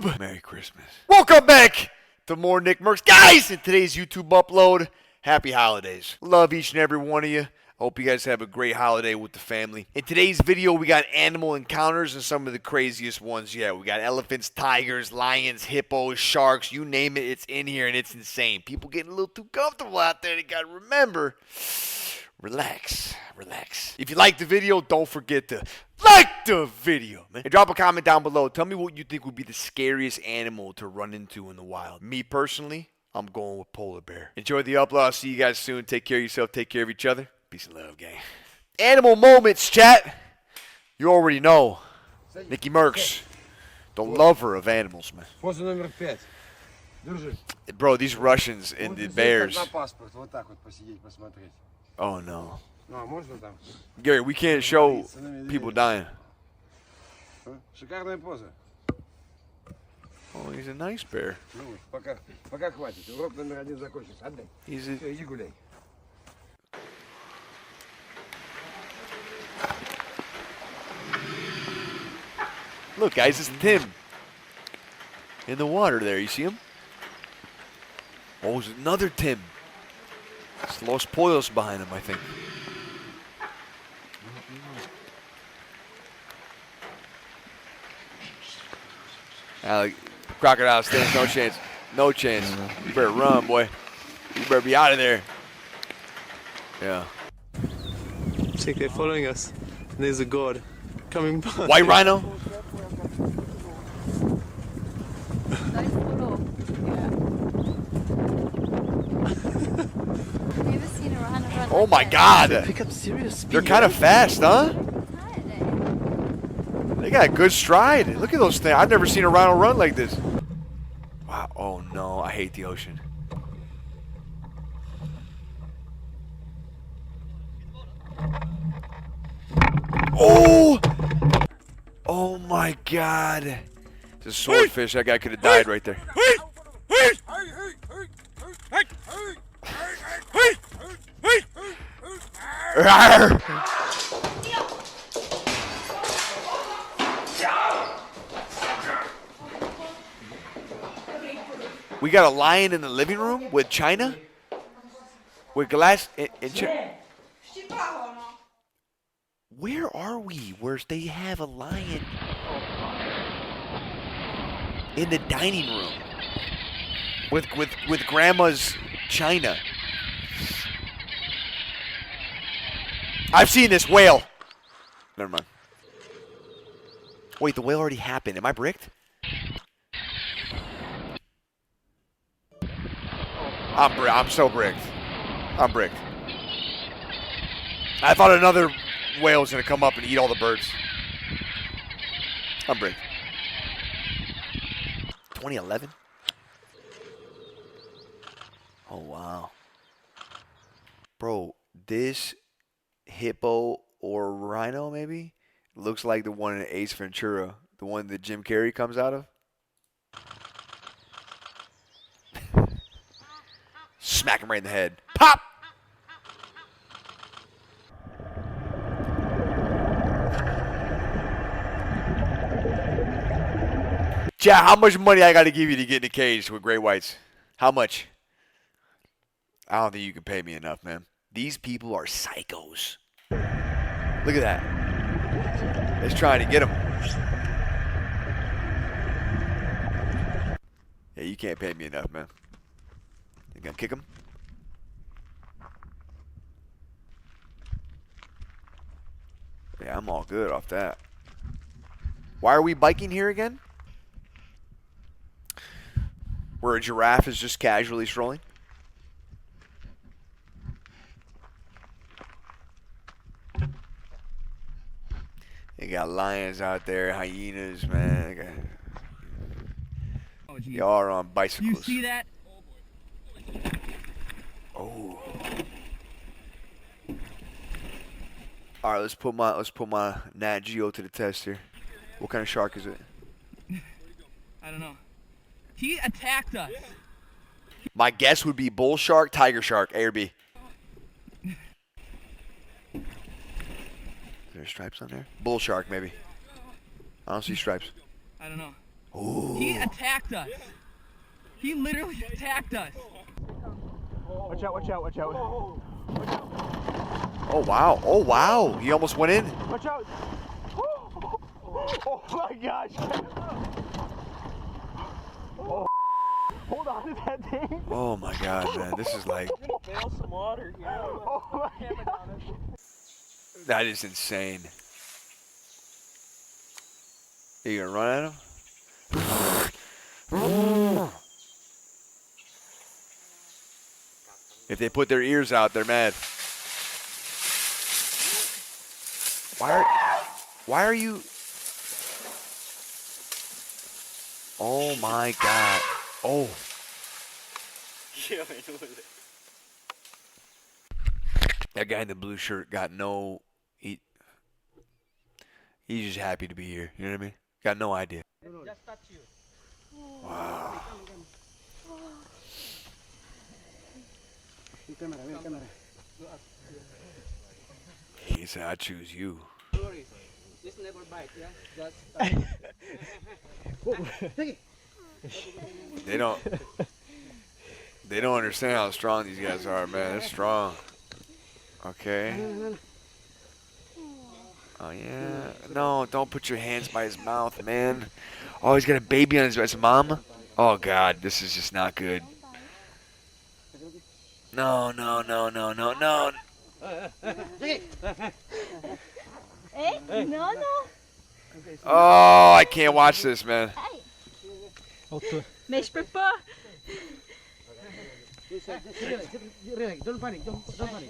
YouTube! Merry Christmas. Welcome back to more Nickmercs. Guys, in today's YouTube upload, happy holidays. Love each and every one of you. Hope you guys have a great holiday with the family. In today's video, we got animal encounters and some of the craziest ones yet. We got elephants, tigers, lions, hippos, sharks, you name it, it's in here and it's insane. People getting a little too comfortable out there. They gotta remember, relax. If you like the video, don't forget to like the video, man. And drop a comment down below. Tell me what you think would be the scariest animal to run into in the wild. Me personally, I'm going with polar bear. Enjoy the upload. I'll see you guys soon. Take care of yourself. Take care of each other. Peace and love, gang. Animal moments, chat. You already know. Nickmercs, the lover of animals, man. Номер 5. Держи. Bro, these Russians and the bears. На паспорт, вот так вот посидеть, посмотреть. Oh, no. Ну, а можно там? Gary, we can't show people dying. Шикарная поза. Oh, he's a nice bear. Ну, пока хватит. Урок номер 1 закончился. Отдай. Все, иди гуляй. Look, guys, it's Tim. In the water there, you see him? Oh, there's another Tim. It's Los Pollos behind him, I think. Crocodile stands, no chance. No chance. You better run, boy. You better be out of there. Yeah. Check, they're following us. And there's a god coming by. White rhino? Oh my god! They pick up serious speed. They're kind of fast, huh? They got a good stride. Look at those things. I've never seen a rhino run like this. Wow. Oh no, I hate the ocean. Oh! Oh my god. It's a swordfish. That guy could have died right there. We got a lion in the living room with China? With glass and where are we? Where they have a lion in the dining room with grandma's China? I've seen this whale. Never mind. Wait, the whale already happened. Am I bricked? I'm so bricked. I'm bricked. I thought another whale was gonna come up and eat all the birds. I'm bricked. 2011? Oh wow. Bro, this hippo or rhino maybe looks like the one in Ace Ventura, the one that Jim Carrey comes out of. Smack him right in the head. Pop! Chat, how much money I got to give you to get in a cage with great whites? How much? I don't think you can pay me enough, man. These people are psychos. Look at that. Let's try to get them. Yeah, you can't pay me enough, man. You gonna kick him? Yeah, I'm all good off that. Why are we biking here again? Where a giraffe is just casually strolling? You got lions out there, hyenas, man. Y'all are on bicycles. You see that? Oh. All right, let's put my Nat Geo to the test here. What kind of shark is it? I don't know. He attacked us. My guess would be bull shark, tiger shark, A or B. Is there stripes on there? Bull shark, maybe. I don't see stripes. I don't know. Ooh. He attacked us. He literally attacked us. Watch out, watch out, watch out. Oh, wow. Oh, wow. He almost went in. Watch out. Oh my gosh. Oh. Hold on to that thing. Oh, my God, man. This is like... I'm gonna bail some water here. Oh my God. That is insane. Are you gonna run at him? If they put their ears out, they're mad. Why are you? Oh my God. Oh. That guy in the blue shirt got no. He's just happy to be here. You know what I mean? Got no idea. Just touch you. Wow. He said, "I choose you." This never bite, yeah? Just They don't. They don't understand how strong these guys are, man. They're strong. Okay. Oh yeah. No, don't put your hands by his mouth, man. Oh, he's got a baby on his mom. Oh God, this is just not good. No, no, no, no, no, no. No. Oh, I can't watch this, man. Mais je peux pas. Don't panic, don't panic.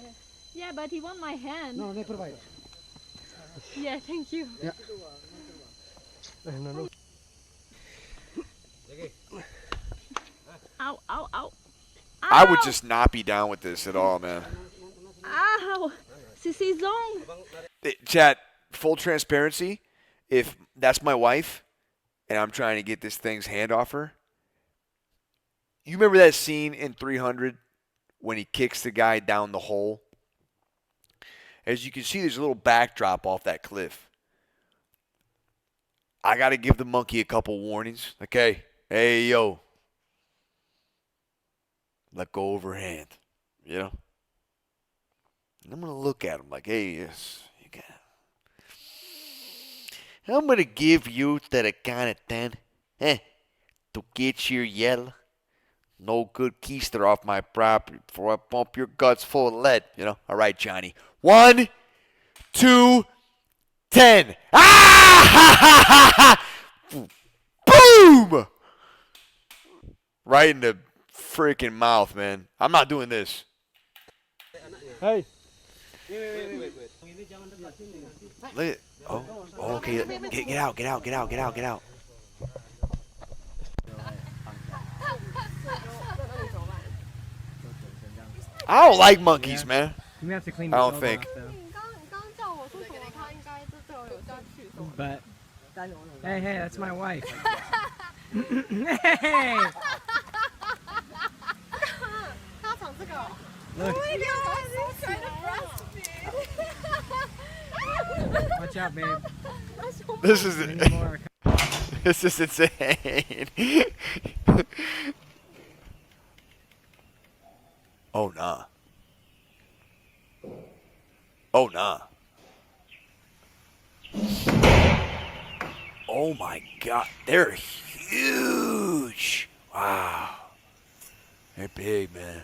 Yeah, but he want my hand. No, never mind. Yeah, thank you. Yeah. Ow, ow, ow. I would just not be down with this at all, man. Ow. C'est ses ongles. Chat, full transparency, if that's my wife and I'm trying to get this thing's hand off her, you remember that scene in 300 when he kicks the guy down the hole? As you can see, there's a little backdrop off that cliff. I got to give the monkey a couple warnings. Okay, hey, yo. Let go of her hand, you know? And I'm going to look at him like, hey, yes, you got it. I'm going to give you to the count of 10, to get your yell. No good keister off my property before I pump your guts full of lead, you know? All right, Johnny. 1, 2, 10. Ah! Ha, ha, ha, ha. Boom! Right in the freaking mouth, man. I'm not doing this. Hey. Look at, oh, okay. Get out, get out, get out, get out, get out. I don't like monkeys, man. You have to clean I don't think. But hey, that's my wife. Hey! Look. Watch out, babe. This is Many more. this is insane. Oh nah. Oh nah. Oh my God, they're huge. Wow. They're big, man.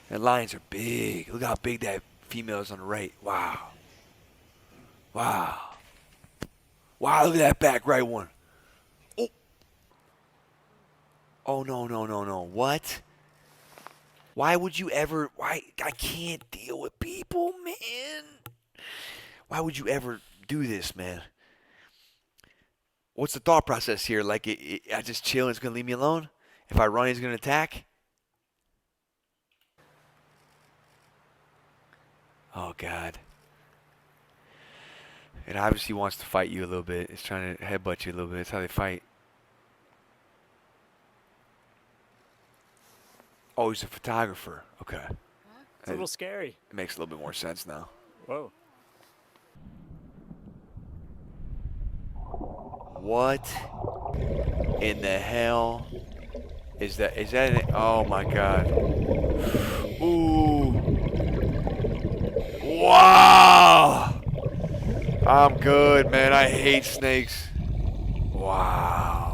And lions are big. Look how big that female is on the right. Wow. Wow. Wow, look at that back right one. Oh. Oh, no, no, no, no. What? Why would you ever... Why? I can't deal with people, man. Why would you ever do this, man? What's the thought process here? Like, I just chill and it's going to leave me alone? If I run, he's going to attack? Oh, God. It obviously wants to fight you a little bit. It's trying to headbutt you a little bit. That's how they fight. Oh, he's a photographer. Okay. It's a little scary. It makes a little bit more sense now. Whoa. What? in the hell is that? Is that an, oh my god. Ooh. Wow. I'm good, man. I hate snakes. Wow.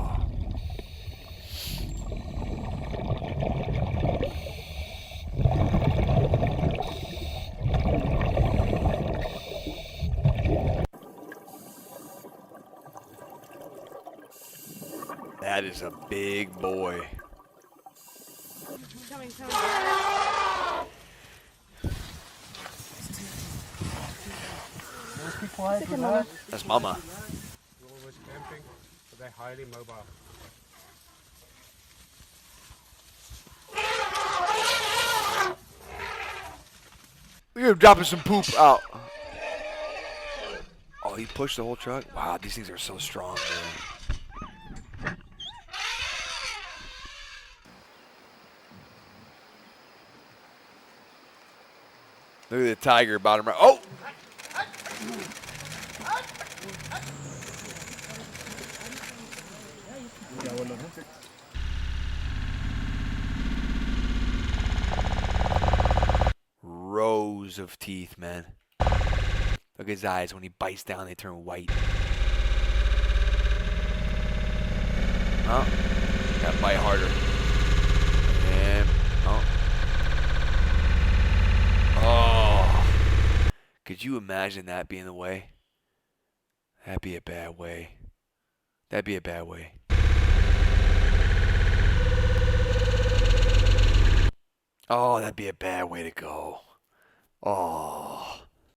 That is a big boy. Coming. Keep quiet, relax. That's mama. You're always camping, but they're highly mobile. Look at him dropping some poop out. Oh, he pushed the whole truck? Wow, these things are so strong, man. Look at the tiger bottom right. Oh! Rows of teeth, man. Look at his eyes. When he bites down, they turn white. Oh, gotta bite harder. And, oh. Could you imagine that being the way? That'd be a bad way. That'd be a bad way. Oh, that'd be a bad way to go. Oh.